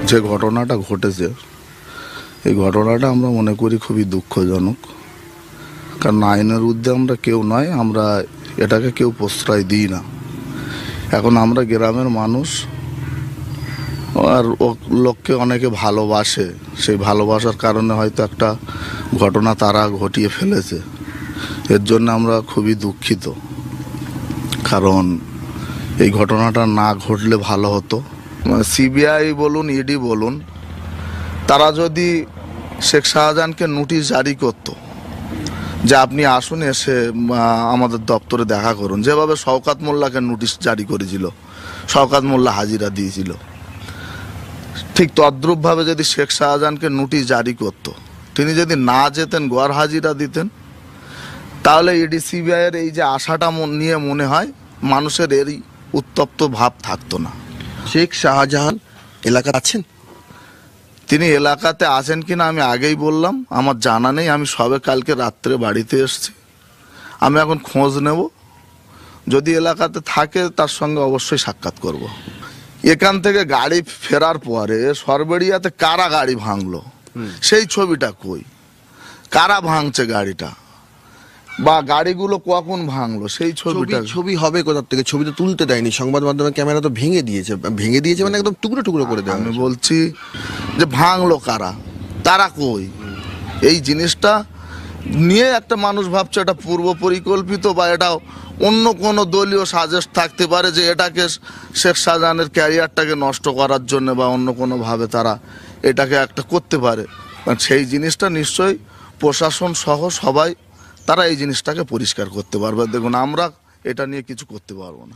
যে ঘটনাটা ঘটেছে এই ঘটনাটা আমরা মনে করি খুবই দুঃখজনক। কারণ আইনের ঊর্ধ্বে আমরা কেউ নয়, আমরা এটাকে কেউ প্রশ্রয় দিই না। এখন আমরা গ্রামের মানুষ, আর লোককে অনেকে ভালোবাসে, সেই ভালোবাসার কারণে হয়তো একটা ঘটনা তারা ঘটিয়ে ফেলেছে। এর জন্য আমরা খুবই দুঃখিত, কারণ এই ঘটনাটা না ঘটলে ভালো হতো। সিবিআই বলুন, ইডি বলুন, তারা যদি শেখ শাহজাহানকে নোটিশ জারি করত যে আপনি আসুন, এসে আমাদের দপ্তরে দেখা করুন, যেভাবে শওকত মোল্লাকে নোটিশ জারি করেছিল, শওকত মোল্লা হাজিরা দিয়েছিল, ঠিক তদ্রূপভাবে যদি শেখ শাহজাহানকে নোটিশ জারি করত, তিনি যদি না যেতেন, গড় হাজিরা দিতেন, তাহলে ইডি সিবিআইয়ের এই যে আশাটা নিয়ে মনে হয় মানুষের এরই উত্তপ্ত ভাব থাকতো না। শেখ শাহজাহান এলাকা আছেন? তিনি এলাকাতে আছেন কিনা আমি আগেই বললাম, আমার জানা নেই। আমি সবে কালকে রাত্রে বাড়িতে এসেছি, আমি এখন খোঁজ নেব। যদি এলাকাতে থাকে তার সঙ্গে অবশ্যই সাক্ষাৎ করব। এখান থেকে গাড়ি ফেরার পরে সরবেড়িয়াতে কারা গাড়ি ভাঙলো সেই ছবিটা কই? কারা ভাঙছে গাড়িটা, বা গাড়িগুলো কখন ভাঙলো সেই ছবিটা? ছবি হবে কোথা থেকে? ছবি তো তুলতে দেয়নি, সংবাদ মাধ্যমে ক্যামেরা তো ভেঙে দিয়েছে মানে একদম টুকরো টুকরো করে দেয়। আমি বলছি যে ভাঙলো কারা, তারা কই? এই জিনিসটা নিয়ে একটা মানুষ ভাবছে এটা পূর্ব পরিকল্পিত, বা এটা অন্য কোনো দলীয় সাজেশ থাকতে পারে যে এটাকে শেখ শাহজাহানের ক্যারিয়ারটাকে নষ্ট করার জন্য, বা অন্য কোনোভাবে তারা এটাকে একটা করতে পারে। সেই জিনিসটা নিশ্চয়ই প্রশাসন সহ সবাই তারা এই জিনিসটাকে পরিষ্কার করতে পারবে। দেখুন, আমরা এটা নিয়ে কিছু করতে পারবো না।